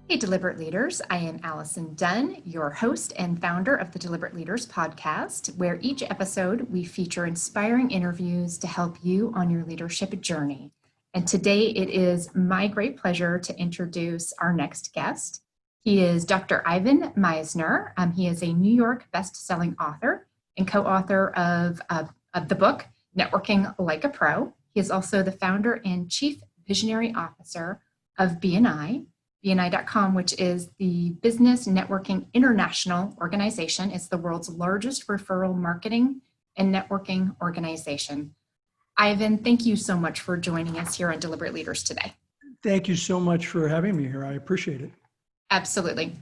Hey, Deliberate Leaders. I am Allison Dunn, your host and founder of the Deliberate Leaders podcast, where each episode we feature inspiring interviews to help you on your leadership journey. And today it is my great pleasure to introduce our next guest. He is Dr. Ivan Misner. He is a New York best-selling author and co-author of the book, Networking Like a Pro. He is also the founder and chief visionary officer of BNI. BNI.com, which is the Business Networking International Organization. It's the world's largest referral marketing and networking organization. Ivan, thank you so much for joining us here on Deliberate Leaders today. Thank you so much for having me here. I appreciate it. Absolutely.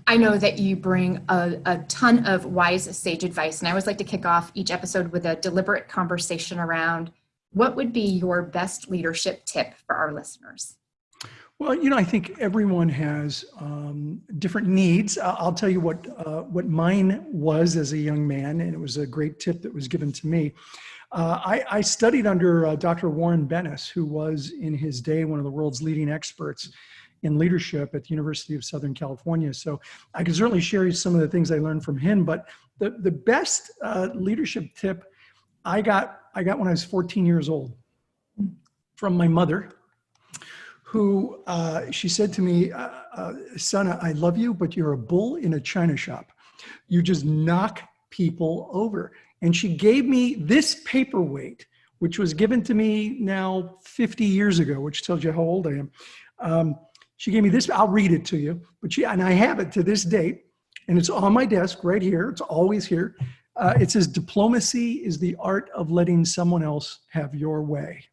I know that you bring a ton of wise, sage advice, and I always like to kick off each episode with a deliberate conversation around what would be your best leadership tip for our listeners. Well, I think everyone has different needs. I'll tell you what mine was as a young man, and it was a great tip that was given to me. I studied under Dr. Warren Bennis, who was in his day one of the world's leading experts in leadership at the University of Southern California. So I can certainly share you some of the things I learned from him. But the best leadership tip I got when I was 14 years old from my mother, who she said to me, son, I love you, but you're a bull in a china shop. You just knock people over. And she gave me this paperweight, which was given to me now 50 years ago, which tells you how old I am. She gave me this, I'll read it to you, and I have it to this date, and it's on my desk right here. It's always here. It says, diplomacy is the art of letting someone else have your way.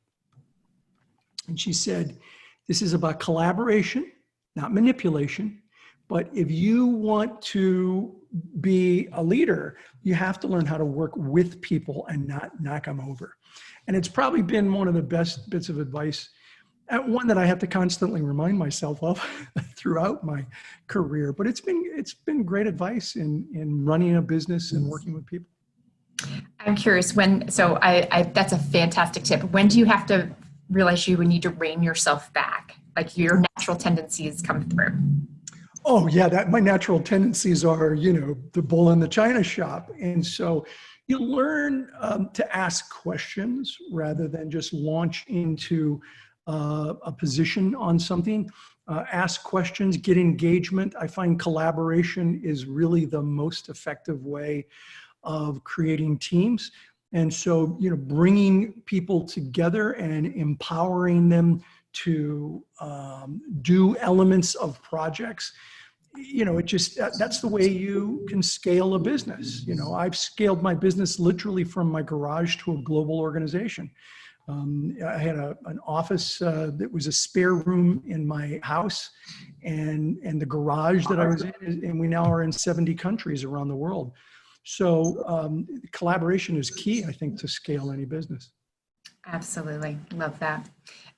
And she said, this is about collaboration, not manipulation. But if you want to be a leader, you have to learn how to work with people and not knock them over. And it's probably been one of the best bits of advice, one that I have to constantly remind myself of throughout my career. But it's been great advice in running a business and working with people. I'm curious that's a fantastic tip. When do you have to realize you would need to rein yourself back, like your natural tendencies come through? Oh yeah, my natural tendencies are, the bull in the china shop. And so you learn to ask questions rather than just launch into a position on something. Ask questions, get engagement. I find collaboration is really the most effective way of creating teams. And so, bringing people together and empowering them to do elements of projects, that's the way you can scale a business. I've scaled my business literally from my garage to a global organization. I had an office that was a spare room in my house and the garage that I was in, and we now are in 70 countries around the world. So collaboration is key, I think, to scale any business. Absolutely. Love that.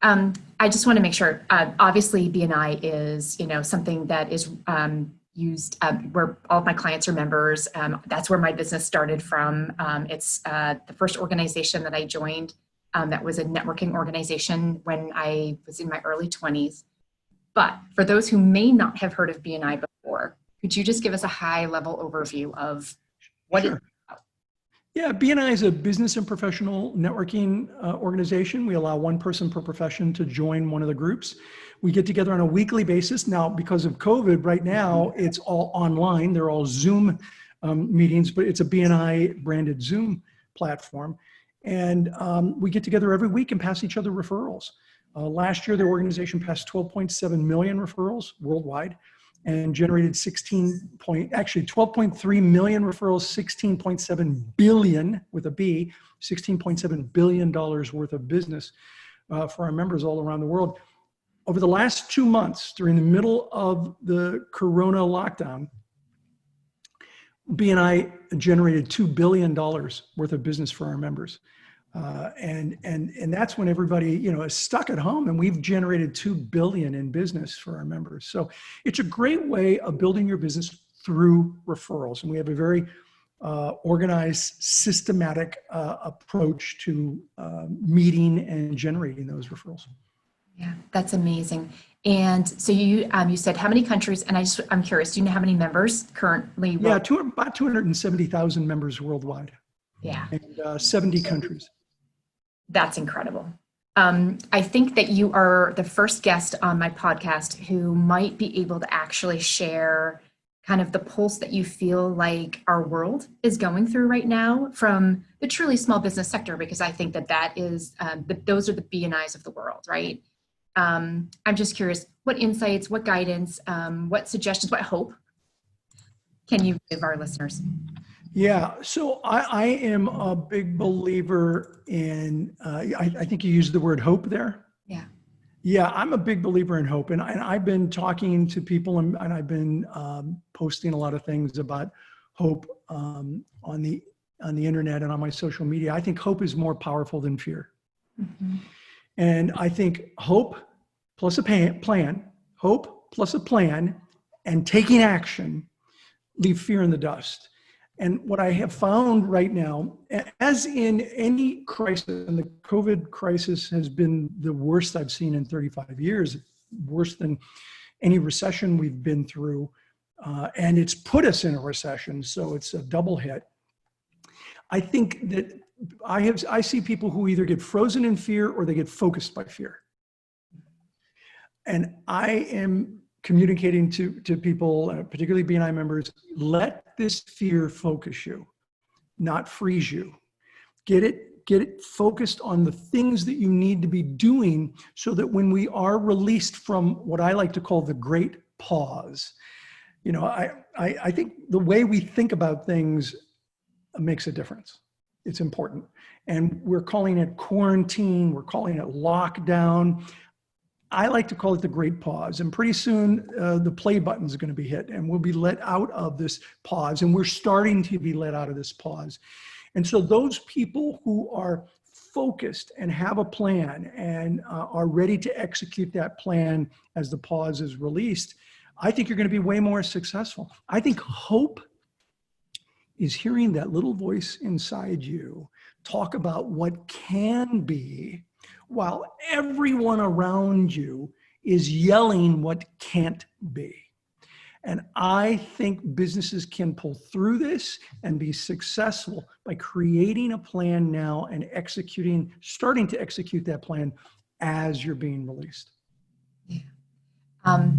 I just want to make sure, obviously BNI is, something that is used where all of my clients are members. That's where my business started from. It's the first organization that I joined that was a networking organization when I was in my early 20s. But for those who may not have heard of BNI before, could you just give us a high-level overview of what Sure. Yeah, BNI is a business and professional networking organization. We allow one person per profession to join one of the groups. We get together on a weekly basis. Now, because of COVID, right now, it's all online. They're all Zoom meetings, but it's a BNI branded Zoom platform. And we get together every week and pass each other referrals. Last year, the organization passed 12.7 million referrals worldwide, and generated 12.3 million referrals, 16.7 billion with a B, $16.7 billion worth of business for our members all around the world. Over the last 2 months, during the middle of the Corona lockdown, BNI generated $2 billion worth of business for our members. And that's when everybody, is stuck at home, and we've generated $2 billion in business for our members. So it's a great way of building your business through referrals. And we have a very organized, systematic approach to meeting and generating those referrals. Yeah, that's amazing. And so you said how many countries? And I'm curious. Do you know how many members currently? Yeah, about 270,000 members worldwide. Yeah, and 70 countries. that's incredible. I think that you are the first guest on my podcast who might be able to actually share kind of the pulse that you feel like our world is going through right now from the truly small business sector, because I think that is those are the B&Is of the world, right? I'm just curious, what insights, what guidance, what suggestions, what hope can you give our listeners? Yeah, so I am a big believer in, I think you used the word hope there. Yeah. Yeah, I'm a big believer in hope. And I've been talking to people and I've been posting a lot of things about hope on the internet and on my social media. I think hope is more powerful than fear. Mm-hmm. And I think hope plus a plan, hope plus a plan and taking action leave fear in the dust. And what I have found right now, as in any crisis, and the COVID crisis has been the worst I've seen in 35 years, worse than any recession we've been through, and it's put us in a recession, so it's a double hit. I think that I see people who either get frozen in fear or they get focused by fear. And I am communicating to people, particularly B&I members, let this fear focus you, not freeze you. Get it focused on the things that you need to be doing so that when we are released from what I like to call the great pause, I think the way we think about things makes a difference. It's important. And we're calling it quarantine, we're calling it lockdown. I like to call it the great pause. And pretty soon the play button is going to be hit and we'll be let out of this pause. And we're starting to be let out of this pause. And so those people who are focused and have a plan and are ready to execute that plan as the pause is released, I think you're going to be way more successful. I think hope is hearing that little voice inside you talk about what can be, while everyone around you is yelling what can't be. And I think businesses can pull through this and be successful by creating a plan now and starting to execute that plan as you're being released. Yeah.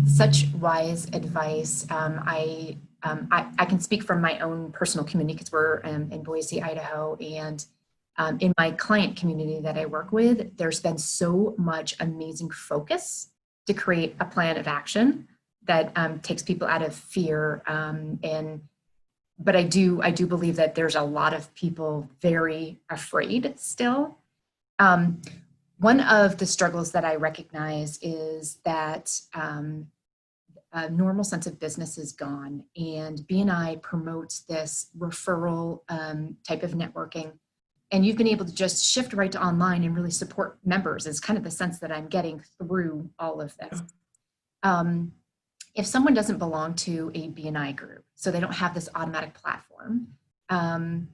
Such wise advice. I can speak from my own personal community because we're in Boise, Idaho, and in my client community that I work with, there's been so much amazing focus to create a plan of action that takes people out of fear. But I do believe that there's a lot of people very afraid still. One of the struggles that I recognize is that a normal sense of business is gone, and B&I promotes this referral type of networking. And you've been able to just shift right to online and really support members is kind of the sense that I'm getting through all of this. If someone doesn't belong to a B&I group, so they don't have this automatic platform,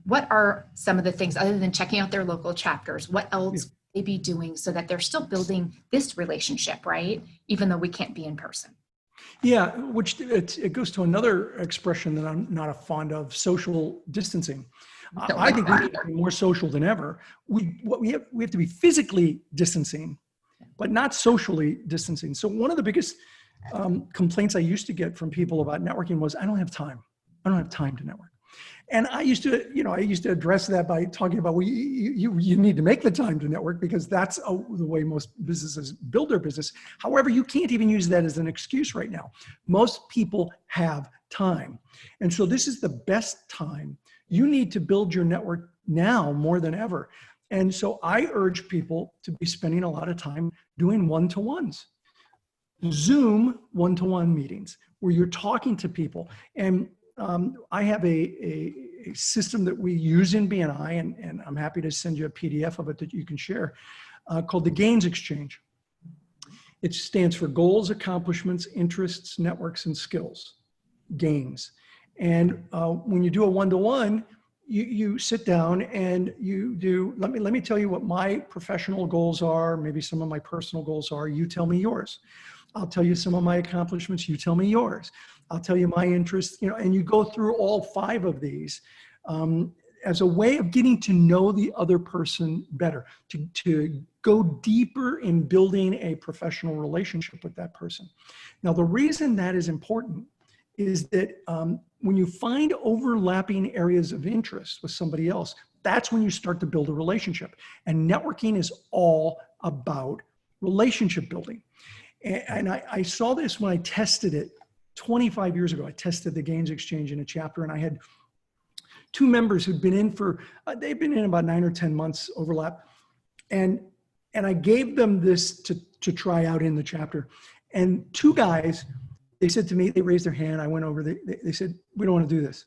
what are some of the things other than checking out their local chapters? What else could they be doing so that they're still building this relationship, right? Even though we can't be in person. Yeah, which it goes to another expression that I'm not fond of, social distancing. I think we need to be more social than ever. We have to be physically distancing, but not socially distancing. So one of the biggest complaints I used to get from people about networking was, I don't have time. I don't have time to network. And I used to address that by talking about, well, you need to make the time to network because that's the way most businesses build their business. However, you can't even use that as an excuse right now. Most people have time. And so this is the best time. You need to build your network now more than ever. And so I urge people to be spending a lot of time doing one-to-ones. Zoom one-to-one meetings where you're talking to people. And I have a system that we use in B&I, and I'm happy to send you a PDF of it that you can share, called the Gains Exchange. It stands for Goals, Accomplishments, Interests, Networks, and Skills. Gains. And when you do a one-to-one, you sit down and you do, let me tell you what my professional goals are, maybe some of my personal goals are, you tell me yours. I'll tell you some of my accomplishments, you tell me yours. I'll tell you my interests, and you go through all 5 of these as a way of getting to know the other person better, to go deeper in building a professional relationship with that person. Now, the reason that is important is that when you find overlapping areas of interest with somebody else, that's when you start to build a relationship. And networking is all about relationship building. And I saw this when I tested it 25 years ago. I tested the Gains Exchange in a chapter, and I had 2 members who'd been in for, they've been in about 9 or 10 months overlap. And I gave them this to try out in the chapter. And 2 guys, they said to me, they raised their hand. I went over, they said, we don't want to do this.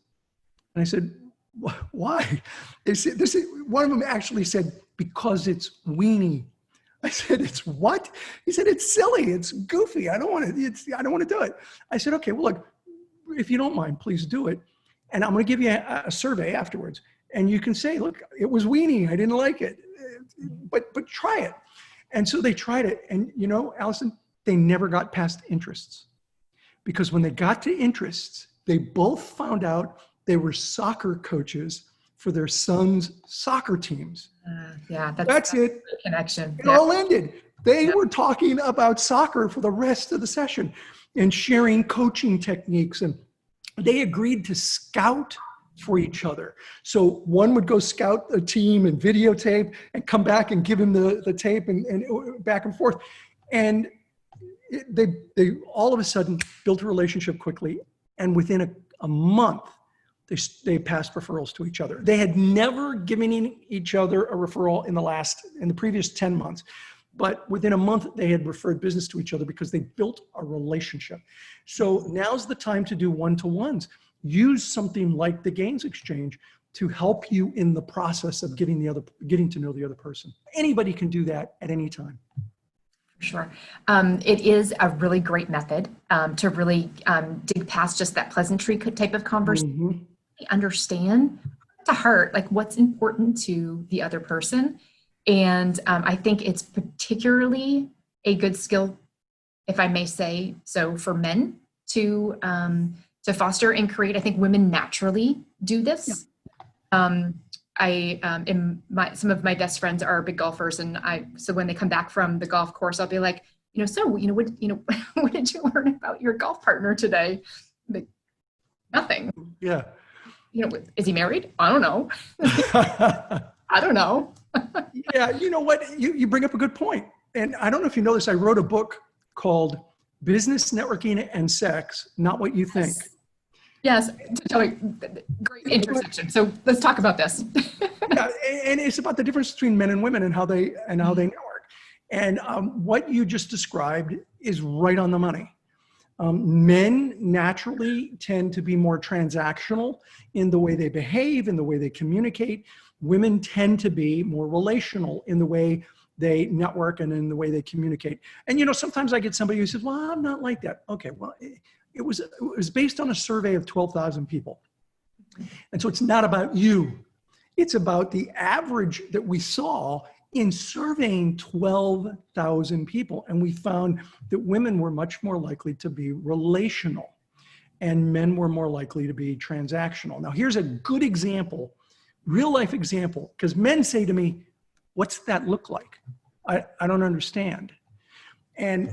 And I said, why? They said, one of them actually said, because it's weenie. I said, it's what? He said, it's silly. It's goofy. I don't want to do it. I said, okay, well, look, if you don't mind, please do it. And I'm going to give you a survey afterwards. And you can say, look, it was weenie. I didn't like it, but try it. And so they tried it. And Allison, they never got past interests. Because when they got to interests, they both found out they were soccer coaches for their sons' soccer teams. Yeah, that's it. Connection. It all ended. They were talking about soccer for the rest of the session and sharing coaching techniques. And they agreed to scout for each other. So one would go scout a team and videotape and come back and give him the tape and back and forth. And they all of a sudden built a relationship quickly, and within a month, they passed referrals to each other. They had never given each other a referral in the previous 10 months, but within a month, they had referred business to each other because they built a relationship. So now's the time to do one-to-ones. Use something like the Gains Exchange to help you in the process of getting to know the other person. Anybody can do that at any time. Sure. It is a really great method to really dig past just that pleasantry type of conversation. Understand to heart, like what's important to the other person. And I think it's particularly a good skill, if I may say so, for men to foster and create. I think women naturally do this. Yeah. Some of my best friends are big golfers, and so when they come back from the golf course, I'll be like, what did you learn about your golf partner today? Like, nothing. Yeah. Is he married? I don't know. I don't know. Yeah, you know what? You bring up a good point. And I don't know if you know this, I wrote a book called Business, Networking, and Sex, Not What You Think. Yes, great intersection. So let's talk about this. Yeah, and it's about the difference between men and women and how they network. And what you just described is right on the money. Men naturally tend to be more transactional in the way they behave, in the way they communicate. Women tend to be more relational in the way they network and in the way they communicate. And sometimes I get somebody who says, well, I'm not like that. Okay, well, it was based on a survey of 12,000 people. And so it's not about you. It's about the average that we saw in surveying 12,000 people. And we found that women were much more likely to be relational and men were more likely to be transactional. Now, here's a good example, real life example, because men say to me, what's that look like? I don't understand. And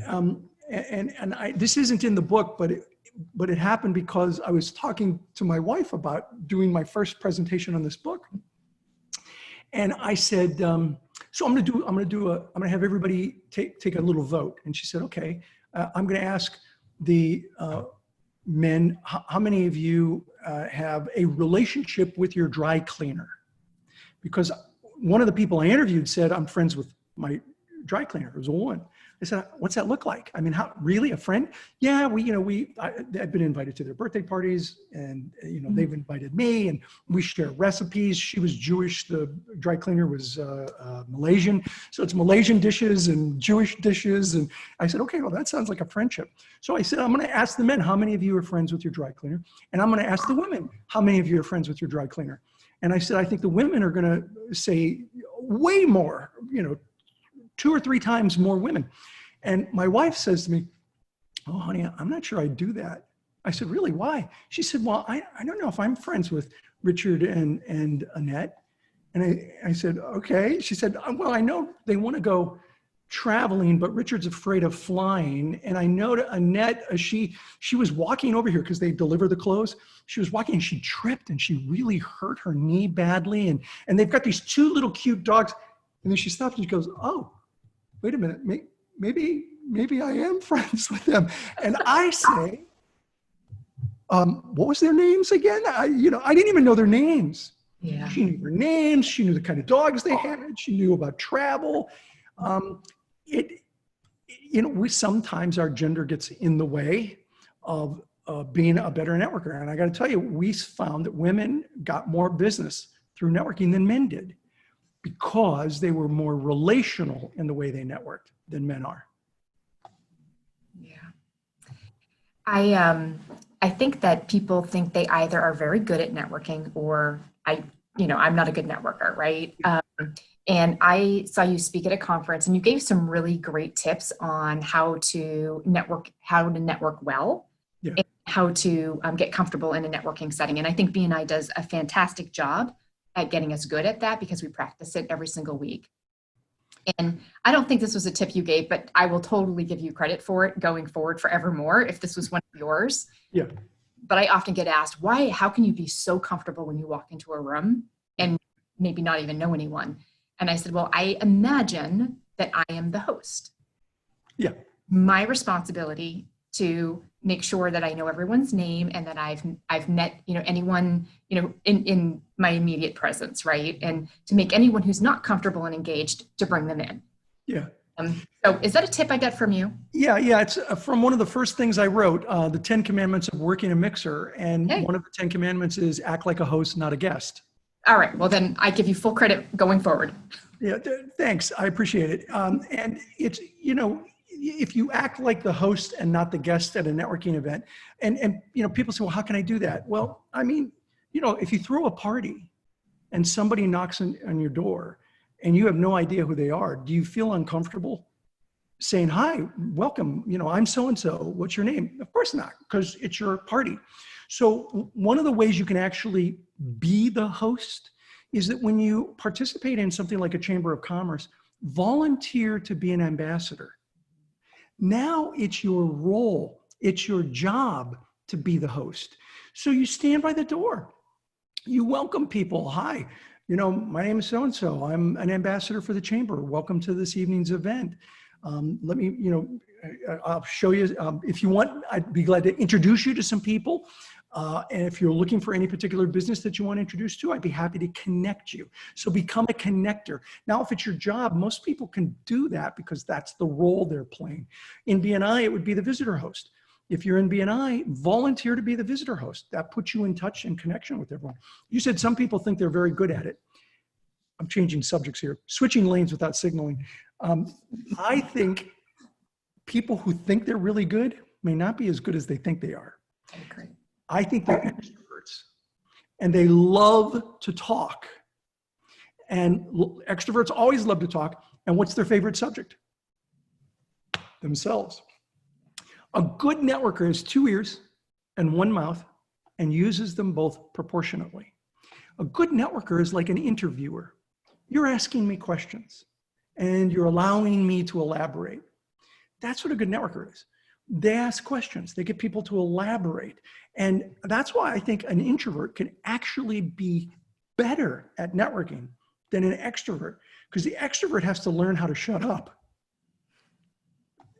this isn't in the book, but it happened because I was talking to my wife about doing my first presentation on this book. And I said, so I'm going to have everybody take a little vote. And she said, okay, I'm going to ask the men, how many of you have a relationship with your dry cleaner? Because one of the people I interviewed said, I'm friends with my dry cleaner. It was a woman. I said, what's that look like? I mean, how, really, a friend? Yeah, I've been invited to their birthday parties, and they've invited me, and we share recipes. She was Jewish. The dry cleaner was Malaysian. So it's Malaysian dishes and Jewish dishes. And I said, okay, well, that sounds like a friendship. So I said, I'm going to ask the men, how many of you are friends with your dry cleaner? And I'm going to ask the women, how many of you are friends with your dry cleaner? And I said, I think the women are going to say way more, 2 or 3 times more women. And my wife says to me, oh, honey, I'm not sure I'd do that. I said, really, why? She said, well, I don't know if I'm friends with Richard and Annette. And I said, okay. She said, well, I know they want to go traveling, but Richard's afraid of flying. And I know that Annette, she was walking over here because they deliver the clothes. She was walking and she tripped and she really hurt her knee badly. And they've got these 2 little cute dogs. And then she stops and she goes, oh, wait a minute, maybe I am friends with them. And I say, what was their names again? I didn't even know their names. Yeah. She knew their names. She knew the kind of dogs they had. She knew about travel. We sometimes our gender gets in the way of being a better networker. And I got to tell you, we found that women got more business through networking than men did, because they were more relational in the way they networked than men are. Yeah. I think that people think they either are very good at networking or I'm not a good networker, right? And I saw you speak at a conference and you gave some really great tips on how to network well, Yeah. and how to get comfortable in a networking setting. And I think BNI does a fantastic job at getting us good at that because we practice it every single week. And I don't think this was a tip you gave, but I will totally give you credit for it going forward forevermore if this was one of yours. Yeah. But I often get asked, how can you be so comfortable when you walk into a room and maybe not even know anyone? And I said, well, I imagine that I am the host. Yeah. My responsibility to make sure that I know everyone's name and that I've met, anyone, in my immediate presence, right? And to make anyone who's not comfortable and engaged, to bring them in. Yeah. So is that a tip I got from you? Yeah. It's from one of the first things I wrote, the 10 Commandments of Working a Mixer. And one of the 10 Commandments is act like a host, not a guest. All right. Well, then I give you full credit going forward. Yeah. Thanks. I appreciate it. And it's, if you act like the host and not the guest at a networking event, and people say, well, how can I do that? Well, I mean, if you throw a party and somebody knocks on your door and you have no idea who they are, do you feel uncomfortable saying, hi, welcome, I'm so-and-so, what's your name? Of course not, because it's your party. So one of the ways you can actually be the host is that when you participate in something like a Chamber of Commerce, volunteer to be an ambassador. Now it's your role, it's your job to be the host. So you stand by the door, you welcome people. Hi, my name is so-and-so. I'm an ambassador for the Chamber. Welcome to this evening's event. Let me, I'll show you, if you want, I'd be glad to introduce you to some people. And if you're looking for any particular business that you want to introduce to, I'd be happy to connect you. So become a connector. Now, if it's your job, most people can do that because that's the role they're playing. In BNI, it would be the visitor host. If you're in BNI, volunteer to be the visitor host. That puts you in touch and connection with everyone. You said some people think they're very good at it. I'm changing subjects here, switching lanes without signaling. I think people who think they're really good may not be as good as they think they are. Okay. I think they're extroverts and they love to talk. And extroverts always love to talk. And what's their favorite subject? Themselves. A good networker has 2 ears and 1 mouth and uses them both proportionately. A good networker is like an interviewer. You're asking me questions and you're allowing me to elaborate. That's what a good networker is. They ask questions, they get people to elaborate. And that's why I think an introvert can actually be better at networking than an extrovert, because the extrovert has to learn how to shut up.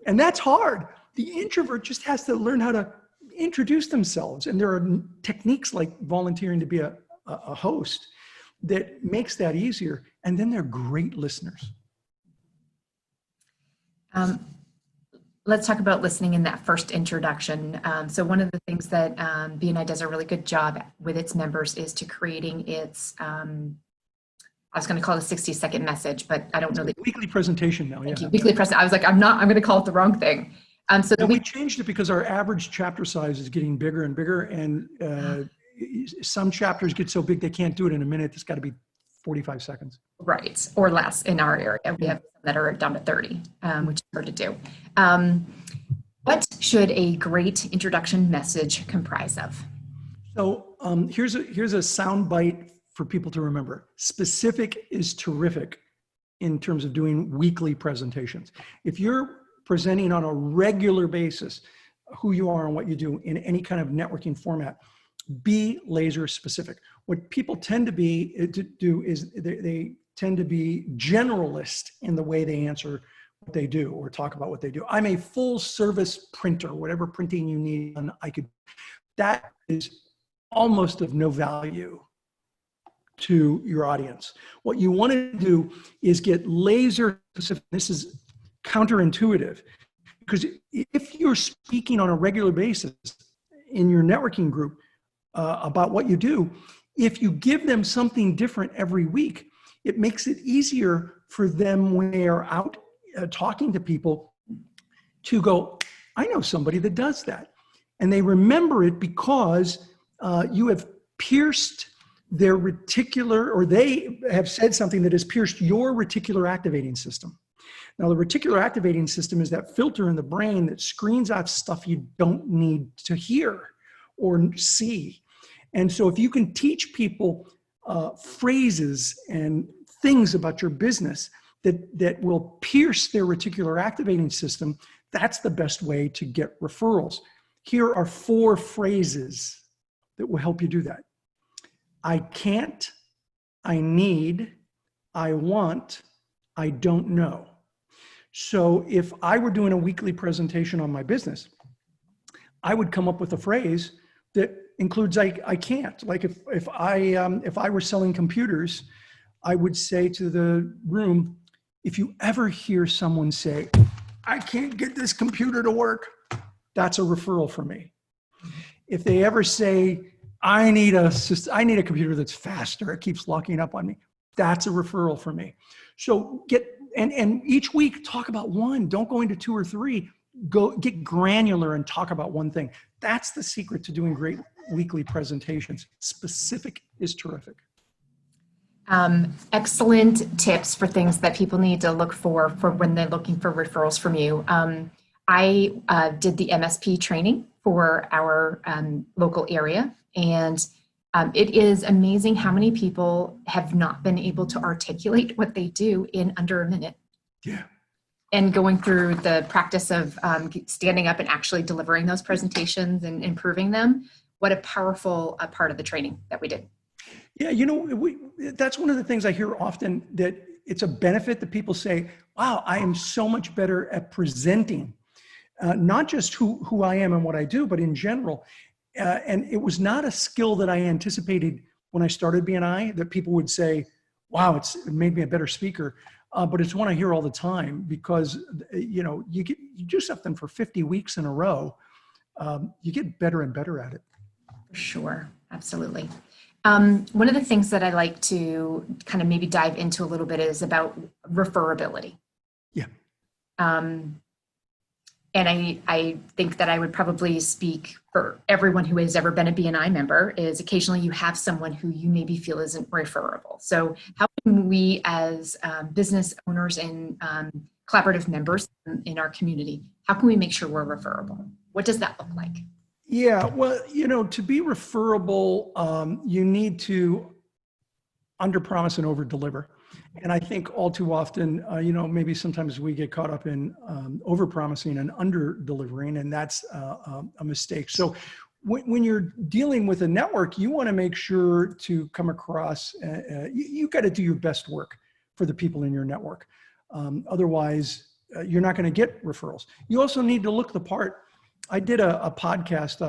And that's hard. The introvert just has to learn how to introduce themselves. And there are techniques like volunteering to be a host that makes that easier. And then they're great listeners. Um, let's talk about listening in that first introduction. So one of the things that BNI does a really good job with its members is to creating its, I was going to call it a 60-second message, but I don't know that. Weekly presentation now, Thank yeah. you. Weekly present. I was like, I'm going to call it the wrong thing. So we changed it because our average chapter size is getting bigger and bigger, and some chapters get so big they can't do it in a minute. It's got to be 45 seconds. Right, or less in our area. We have some that are down to 30, which is hard to do. What should a great introduction message comprise of? So here's a sound bite for people to remember. Specific is terrific in terms of doing weekly presentations. If you're presenting on a regular basis who you are and what you do in any kind of networking format, be laser specific. What people tend to do is they tend to be generalist in the way they answer what they do or talk about what they do. I'm a full service printer, whatever printing you need, and I could. That is almost of no value to your audience. What you want to do is get laser specific. This is counterintuitive, because if you're speaking on a regular basis in your networking group about what you do, if you give them something different every week, it makes it easier for them when they are out talking to people to go, I know somebody that does that. And they remember it because you have pierced their reticular, or they have said something that has pierced your reticular activating system. Now, the reticular activating system is that filter in the brain that screens out stuff you don't need to hear or see. And so if you can teach people phrases and things about your business that will pierce their reticular activating system, that's the best way to get referrals. Here are 4 phrases that will help you do that. I can't, I need, I want, I don't know. So if I were doing a weekly presentation on my business, I would come up with a phrase that includes I can't. Like if I were selling computers, I would say to the room, if you ever hear someone say, I can't get this computer to work, that's a referral for me. If they ever say, I need a computer that's faster, it keeps locking up on me, that's a referral for me. So and each week talk about one. Don't go into 2 or 3. Go get granular and talk about one thing. That's the secret to doing great weekly presentations. Specific is terrific. Excellent tips for things that people need to look for when they're looking for referrals from you. I did the MSP training for our local area, and it is amazing how many people have not been able to articulate what they do in under a minute. Yeah. And going through the practice of standing up and actually delivering those presentations and improving them, what a powerful part of the training that we did. Yeah, that's one of the things I hear often, that it's a benefit that people say, wow, I am so much better at presenting, not just who I am and what I do, but in general. And it was not a skill that I anticipated when I started BNI, that people would say, wow, it made me a better speaker. But it's one I hear all the time, because you do something for 50 weeks in a row, you get better and better at it. For sure, absolutely. One of the things that I like to kind of maybe dive into a little bit is about referability. Yeah. And I think that I would probably speak for everyone who has ever been a BNI member, is occasionally you have someone who you maybe feel isn't referable. So how can we as business owners and collaborative members in our community, how can we make sure we're referable? What does that look like? Yeah, well, to be referable, you need to underpromise and overdeliver. And I think all too often, maybe sometimes we get caught up in overpromising and underdelivering, and that's a mistake. So when you're dealing with a network, you want to make sure to come across, you got to do your best work for the people in your network. Otherwise, you're not going to get referrals. You also need to look the part. I did a podcast.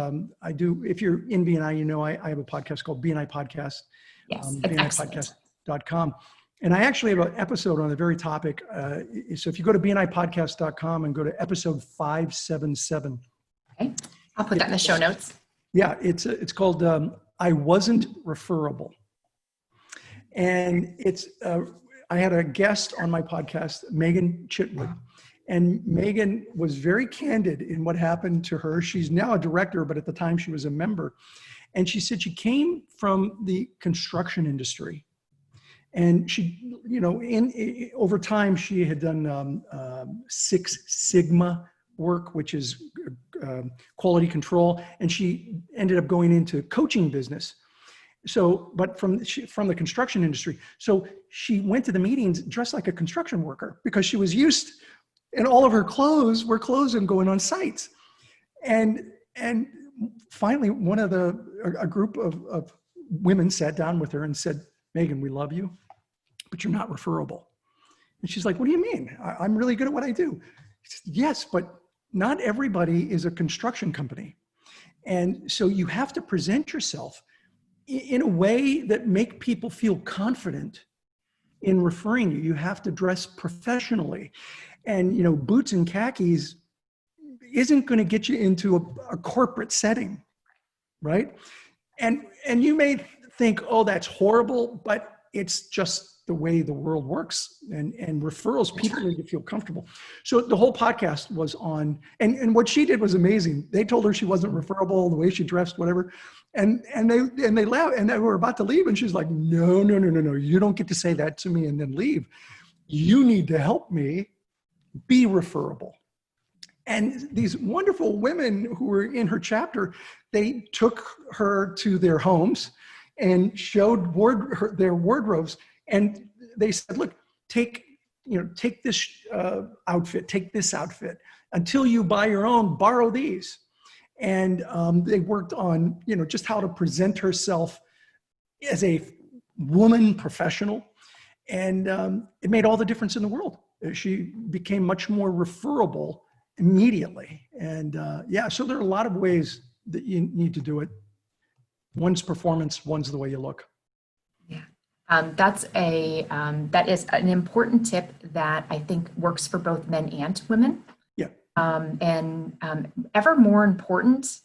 If you're in BNI, I have a podcast called BNI Podcast. Yes, BNIpodcast.com. And I actually have an episode on the very topic. So if you go to bnipodcast.com and go to episode 577. Okay. I'll put that in the show notes. Yeah, it's called I Wasn't Referrable. And I had a guest on my podcast, Megan Chitwood. And Megan was very candid in what happened to her. She's now a director, but at the time she was a member. And she said she came from the construction industry. And she, over time, she had done Six Sigma work, which is quality control. And she ended up going into coaching business. So, but from the construction industry. So she went to the meetings dressed like a construction worker because she was used, and all of her clothes were clothes and going on sites. And finally, a group of women sat down with her and said, Megan, we love you, but you're not referrable. And she's like, what do you mean? I'm really good at what I do. She said, yes, but not everybody is a construction company. And so you have to present yourself in a way that make people feel confident in referring you. You have to dress professionally. And, boots and khakis isn't going to get you into a corporate setting, right? And you may think, oh, that's horrible, but it's just the way the world works. And referrals, people need to feel comfortable. So the whole podcast was on, and what she did was amazing. They told her she wasn't referrable, the way she dressed, whatever. And they laughed, and they were about to leave. And she's like, no, you don't get to say that to me and then leave. You need to help me be referrable. And these wonderful women who were in her chapter, they took her to their homes and showed their wardrobes. And they said, look, take this outfit, take this outfit. Until you buy your own, borrow these. And they worked on, just how to present herself as a woman professional. And it made all the difference in the world. She became much more referable immediately. And so there are a lot of ways that you need to do it. One's performance, one's the way you look. Yeah. That is an important tip that I think works for both men and women. Yeah. And ever more important,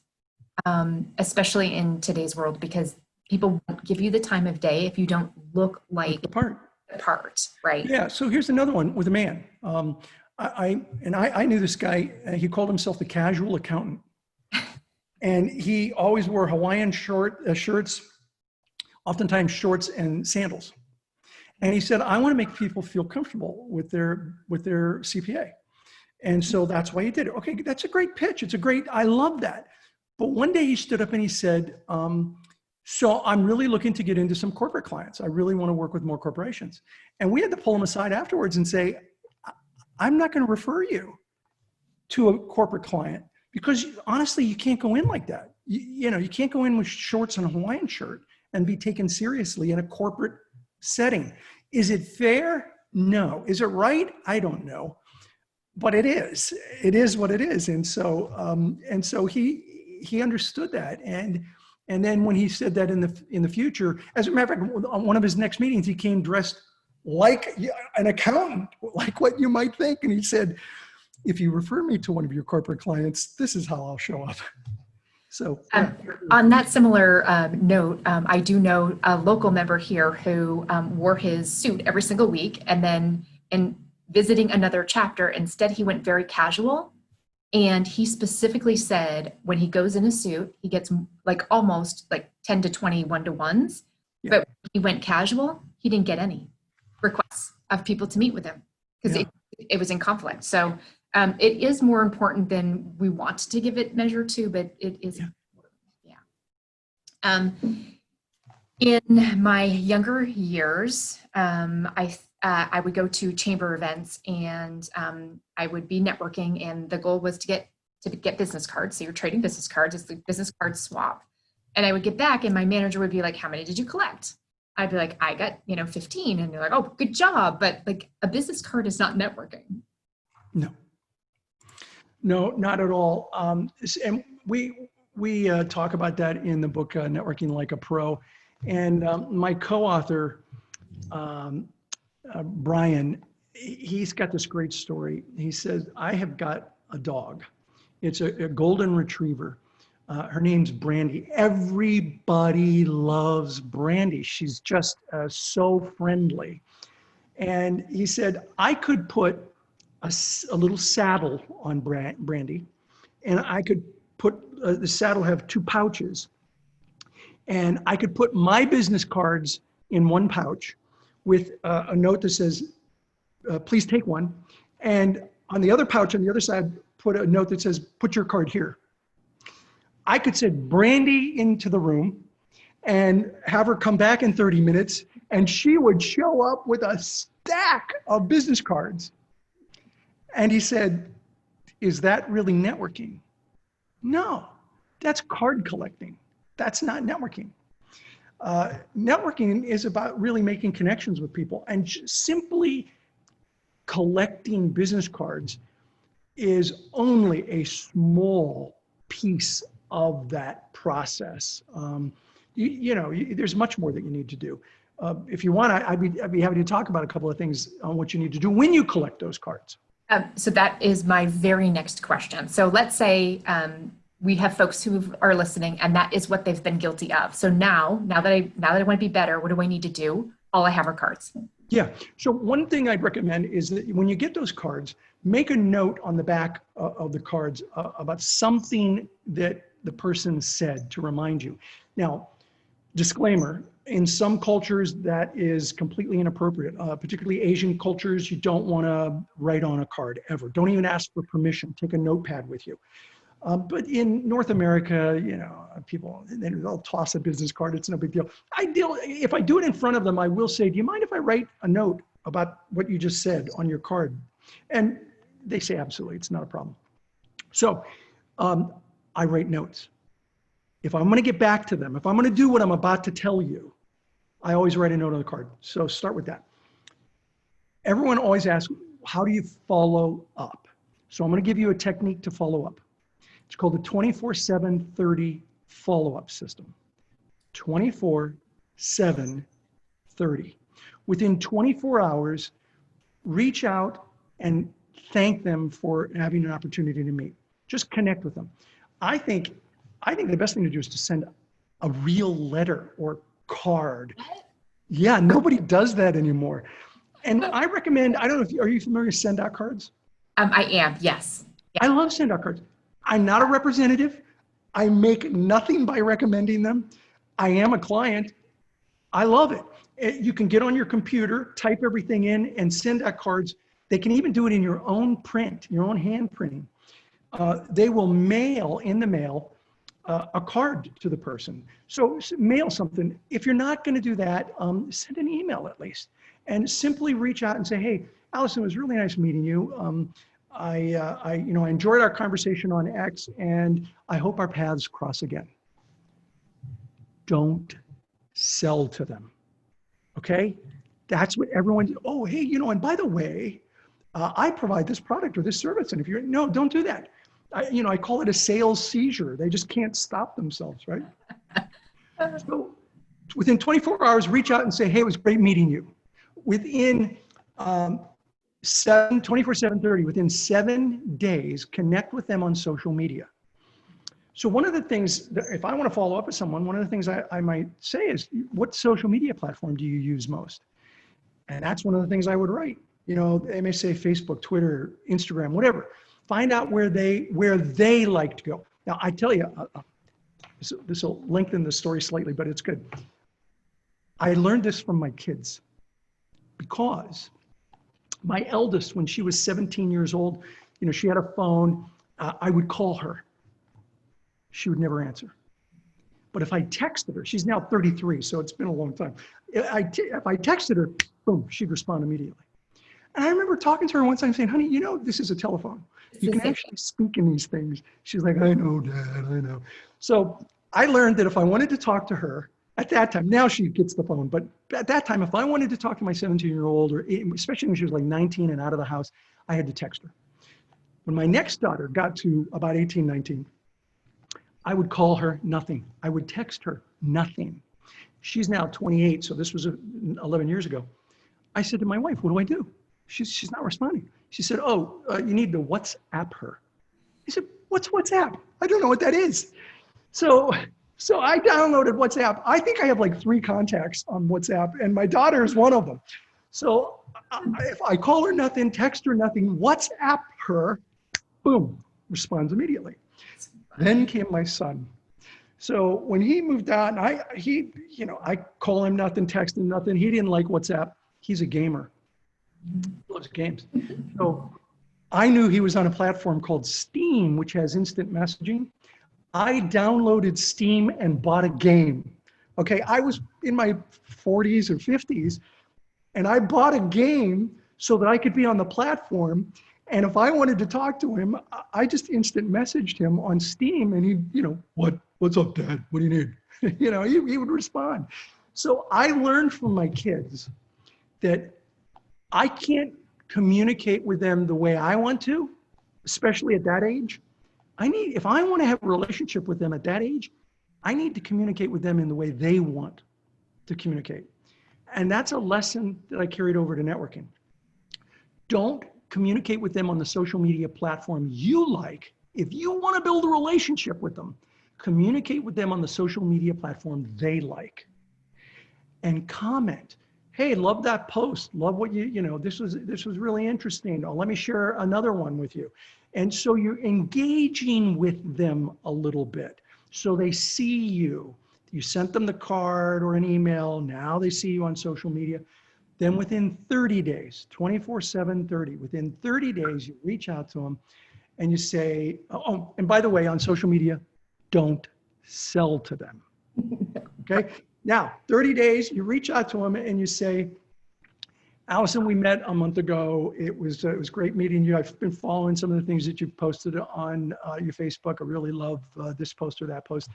especially in today's world, because people won't give you the time of day if you don't look like the part, right? Yeah. So here's another one with a man. I knew this guy. He called himself the casual accountant, and he always wore Hawaiian shirts, oftentimes shorts and sandals. And he said, I want to make people feel comfortable with their CPA. And so that's why he did it. Okay, that's a great pitch. I love that. But one day he stood up and he said, so I'm really looking to get into some corporate clients. I really want to work with more corporations. And we had to pull him aside afterwards and say, I'm not going to refer you to a corporate client because honestly, you can't go in like that. You can't go in with shorts and a Hawaiian shirt and be taken seriously in a corporate setting. Is it fair? No. Is it right? I don't know. But it is what it is. And so he understood that. And then when he said that in the future, as a matter of fact, on one of his next meetings, he came dressed like an accountant, like what you might think. And he said, if you refer me to one of your corporate clients, this is how I'll show up. So on that similar note, I do know a local member here who wore his suit every single week, and then in visiting another chapter, instead he went very casual. And he specifically said when he goes in a suit, he gets almost 10 to 20 one-to-ones. Yeah. But when he went casual, he didn't get any requests of people to meet with him because it was in conflict. So it is more important than we want to give it measure to, but it is important. Yeah. In my younger years, I would go to chamber events and I would be networking, and the goal was to get business cards. So you're trading business cards. It's the business card swap. And I would get back and my manager would be like, how many did you collect? I'd be like, I got 15. And they're like, oh, good job. But a business card is not networking. No, not at all. And we talk about that in the book, Networking Like a Pro. And my co-author, Brian, he's got this great story. He says, I have got a dog. It's a golden retriever. Her name's Brandy. Everybody loves Brandy. She's just so friendly. And he said, I could put a little saddle on Brandy, and I could put the saddle have 2 pouches. And I could put my business cards in one pouch with a note that says, please take one. And on the other pouch, on the other side, put a note that says, put your card here. I could send Brandy into the room and have her come back in 30 minutes, and she would show up with a stack of business cards. And he said, is that really networking? No, that's card collecting. That's not networking. Networking is about really making connections with people, and simply collecting business cards is only a small piece of that process. There's much more that you need to do. If you want, I'd be happy to talk about a couple of things on what you need to do when you collect those cards. So that is my very next question. So let's say we have folks who are listening, and that is what they've been guilty of. So now that I want to be better, what do I need to do? All I have are cards. Yeah. So one thing I'd recommend is that when you get those cards, make a note on the back of the cards about something that the person said to remind you. Now, disclaimer, in some cultures that is completely inappropriate, particularly Asian cultures, you don't want to write on a card ever. Don't even ask for permission. Take a notepad with you. But in North America, people, they'll toss a business card. It's no big deal. If I do it in front of them, I will say, do you mind if I write a note about what you just said on your card? And they say, absolutely, it's not a problem. So I write notes. If I'm going to get back to them, if I'm going to do what I'm about to tell you, I always write a note on the card. So start with that. Everyone always asks, how do you follow up? So I'm going to give you a technique to follow up. It's called the 24/7/30 follow-up system. 24/7/30. Within 24 hours, reach out and thank them for having an opportunity to meet. Just connect with them. I think the best thing to do is to send a real letter or card. What? Yeah, nobody does that anymore. And I recommend, I don't know are you familiar with send-out cards? I am, yes. I love send-out cards. I'm not a representative. I make nothing by recommending them. I am a client. I love it. You can get on your computer, type everything in, and send out cards. They can even do it in your own print, your own hand printing. They will mail in the mail a card to the person. So mail something. If you're not going to do that, send an email at least, and simply reach out and say, "Hey, Allison, it was really nice meeting you. I enjoyed our conversation on X, and I hope our paths cross again." Don't sell to them. Okay, that's what everyone. Oh, hey, and by the way, I provide this product or this service, and if you're don't do that. I call it a sales seizure. They just can't stop themselves, right? So within 24 hours, reach out and say, "Hey, it was great meeting you." Within 24/7/30, within 7 days, connect with them on social media. So one of the things, if I want to follow up with someone, one of the things I might say is, what social media platform do you use most? And that's one of the things I would write. They may say Facebook, Twitter, Instagram, whatever. Find out where they like to go. Now, I tell you, this will lengthen the story slightly, but it's good. I learned this from my kids because my eldest, when she was 17 years old, she had a phone. I would call her. She would never answer. But if I texted her, she's now 33, so it's been a long time. If I texted her, boom, she'd respond immediately. And I remember talking to her one time saying, "Honey, this is a telephone. You can actually speak in these things." She's like, "I know, Dad, I know." So I learned that if I wanted to talk to her at that time, now she gets the phone, but at that time, if I wanted to talk to my 17-year-old, or especially when she was like 19 and out of the house, I had to text her. When my next daughter got to about 18, 19, I would call her, nothing. I would text her, nothing. She's now 28, so this was 11 years ago. I said to my wife, what do I do? She's not responding. She said, oh, you need to WhatsApp her. I said, what's WhatsApp? I don't know what that is. So, so I downloaded WhatsApp. I think I have like 3 contacts on WhatsApp, and my daughter is one of them. So if I call her nothing, text her nothing, WhatsApp her, boom, responds immediately. Then came my son. So when he moved out, and I call him nothing, text him nothing. He didn't like WhatsApp. He's a gamer, loves games. So I knew he was on a platform called Steam, which has instant messaging. I downloaded Steam and bought a game. Okay, I was in my 40s or 50s, and I bought a game so that I could be on the platform. And if I wanted to talk to him, I just instant messaged him on Steam, and he, what's up, Dad? What do you need? He would respond. So I learned from my kids that I can't communicate with them the way I want to, especially at that age. If I want to have a relationship with them at that age, I need to communicate with them in the way they want to communicate. And that's a lesson that I carried over to networking. Don't communicate with them on the social media platform you like. If you want to build a relationship with them, communicate with them on the social media platform they like. And comment. Hey, love that post. Love what this was really interesting. Oh, let me share another one with you. And so you're engaging with them a little bit. So they see you. You sent them the card or an email. Now they see you on social media. Then within 30 days, 24/7, 30, within 30 days, you reach out to them and you say, oh, and by the way, on social media, don't sell to them. Okay? Now, 30 days, you reach out to them and you say, Allison, we met a month ago. It was great meeting you. I've been following some of the things that you've posted on your Facebook. I really love this post or that post.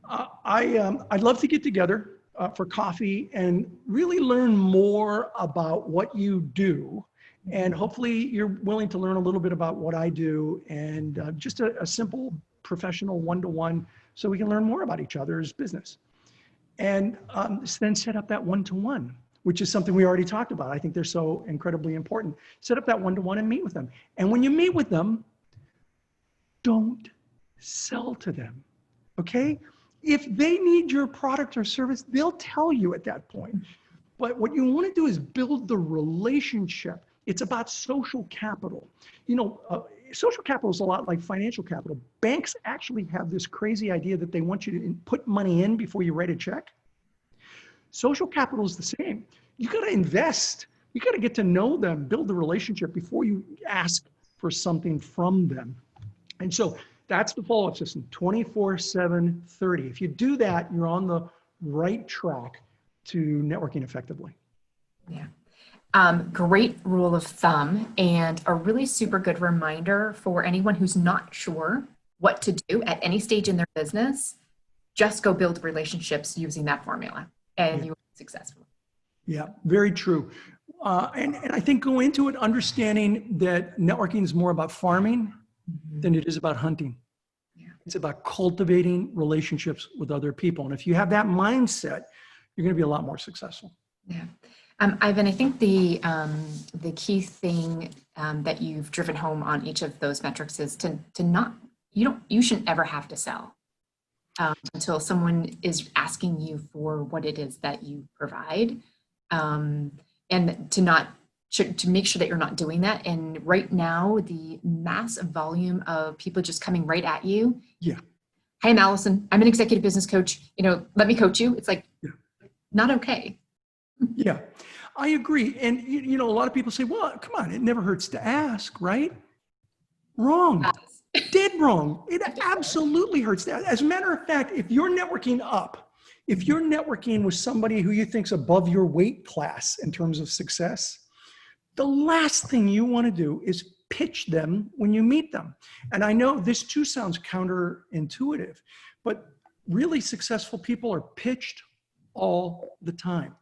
I'd love to get together for coffee and really learn more about what you do. And hopefully you're willing to learn a little bit about what I do, and just a simple professional one-to-one so we can learn more about each other's business. And then set up that one-to-one, which is something we already talked about. I think they're so incredibly important. Set up that one-to-one and meet with them. And when you meet with them, don't sell to them, okay? If they need your product or service, they'll tell you at that point. But what you want to do is build the relationship. It's about social capital. Social capital is a lot like financial capital. Banks actually have this crazy idea that they want you to put money in before you write a check. Social capital is the same. You got to invest. You got to get to know them, build the relationship before you ask for something from them. And so that's the follow-up system, 24/7, 30. If you do that, you're on the right track to networking effectively. Yeah. Great rule of thumb, and a really super good reminder for anyone who's not sure what to do at any stage in their business. Just go build relationships using that formula, and you will be successful. Yeah, very true. And I think go into it understanding that networking is more about farming than it is about hunting. Yeah. It's about cultivating relationships with other people. And if you have that mindset, you're going to be a lot more successful. Yeah. Ivan, I think the key thing that you've driven home on each of those metrics is you shouldn't ever have to sell until someone is asking you for what it is that you provide, and to make sure that you're not doing that. And right now, the massive volume of people just coming right at you. Yeah. Hi, I'm Allison. I'm an executive business coach. Let me coach you. It's like, not okay. Yeah, I agree. And, a lot of people say, well, come on, it never hurts to ask, right? Wrong. Dead wrong. It absolutely hurts to ask. As a matter of fact, if you're networking with somebody who you think's above your weight class in terms of success, the last thing you want to do is pitch them when you meet them. And I know this too sounds counterintuitive, but really successful people are pitched all the time.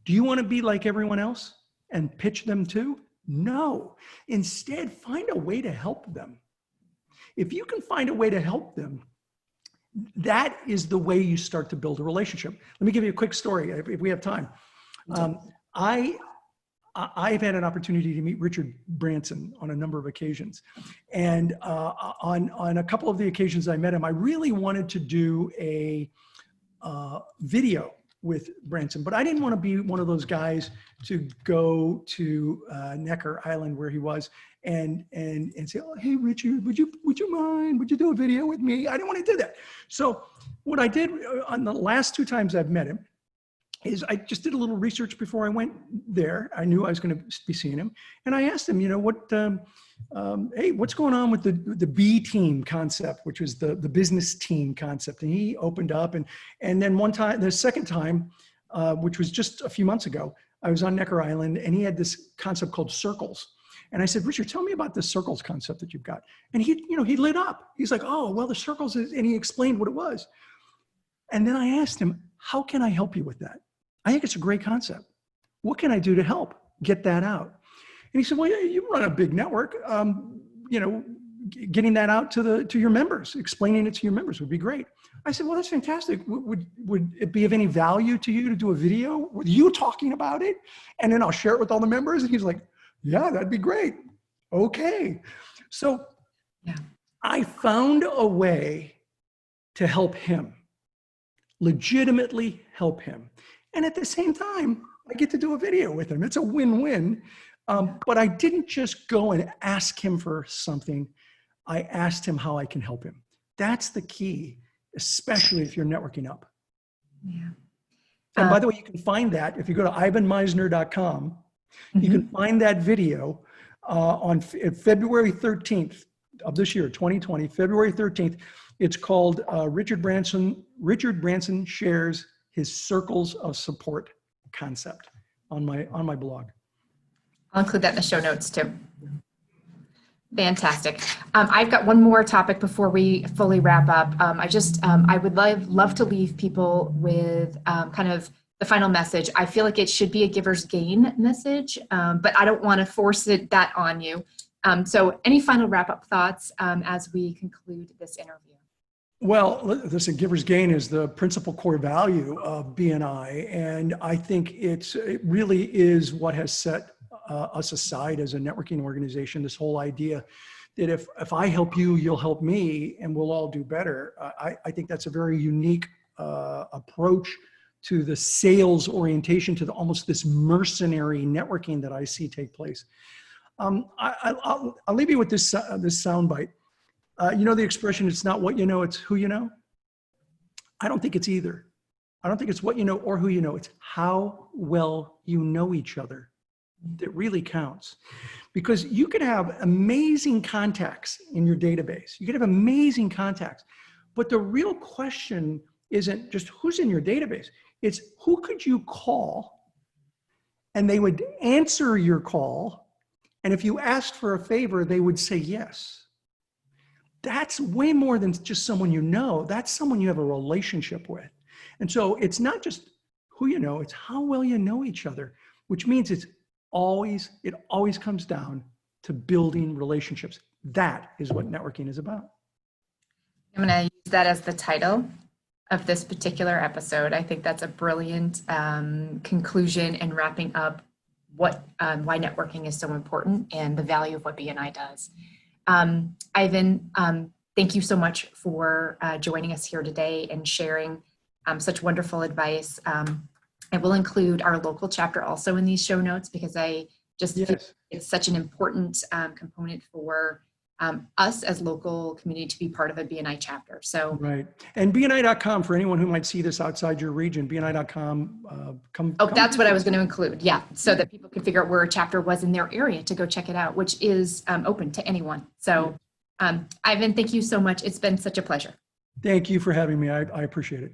Do you want to be like everyone else and pitch them too? No. Instead, find a way to help them. If you can find a way to help them, that is the way you start to build a relationship. Let me give you a quick story if we have time. I've had an opportunity to meet Richard Branson on a number of occasions. And on a couple of the occasions I met him, I really wanted to do a video with Branson, but I didn't want to be one of those guys to go to Necker Island where he was and say, oh, hey, Richard, would you mind? Would you do a video with me? I didn't want to do that. So what I did on the last 2 times I've met him is I just did a little research before I went there. I knew I was going to be seeing him. And I asked him, you know, hey, what's going on with the B team concept, which was the business team concept. And he opened up and then one time, the second time, which was just a few months ago, I was on Necker Island and he had this concept called circles. And I said, Richard, tell me about this circles concept that you've got. And he lit up. He's like, oh, well, the circles is, and he explained what it was. And then I asked him, how can I help you with that? I think it's a great concept. What can I do to help get that out? And he said, well, yeah, you run a big network. Getting that out to your members, explaining it to your members would be great. I said, well, that's fantastic. Would it be of any value to you to do a video with you talking about it? And then I'll share it with all the members. And he's like, yeah, that'd be great. Okay. So yeah, I found a way to help him, legitimately help him. And at the same time, I get to do a video with him. It's a win-win. But I didn't just go and ask him for something. I asked him how I can help him. That's the key, especially if you're networking up. Yeah. And by the way, you can find that if you go to ivanmisner.com, you can find that video on February 13th of this year, 2020, February 13th. It's called Richard Branson Shares His Circles of Support concept on my blog. I'll include that in the show notes too. Fantastic. I've got one more topic before we fully wrap up. I would love to leave people with kind of the final message. I feel like it should be a giver's gain message, but I don't want to force that on you. So any final wrap up thoughts as we conclude this interview? Well, listen, giver's gain is the principal core value of BNI. And I think it really is what has set us aside as a networking organization, this whole idea that if I help you, you'll help me and we'll all do better. I think that's a very unique approach to the sales orientation, to almost this mercenary networking that I see take place. I'll leave you with this soundbite. You know the expression, it's not what you know, it's who you know? I don't think it's either. I don't think it's what you know or who you know. It's how well you know each other that really counts. Because you could have amazing contacts in your database. You could have amazing contacts. But the real question isn't just who's in your database. It's who could you call and they would answer your call. And if you asked for a favor, they would say yes. That's way more than just someone you know. That's someone you have a relationship with. And so it's not just who you know, it's how well you know each other, which means it always comes down to building relationships. That is what networking is about. I'm going to use that as the title of this particular episode. I think that's a brilliant conclusion and wrapping up why networking is so important and the value of what BNI does. Ivan, thank you so much for joining us here today and sharing such wonderful advice. I will include our local chapter also in these show notes because I just think it's such an important component for us as local community to be part of a BNI chapter. So right. And BNI.com for anyone who might see this outside your region, BNI.com. That's what I was going to include. Yeah. So that people can figure out where a chapter was in their area to go check it out, which is open to anyone. So Ivan, thank you so much. It's been such a pleasure. Thank you for having me. I appreciate it.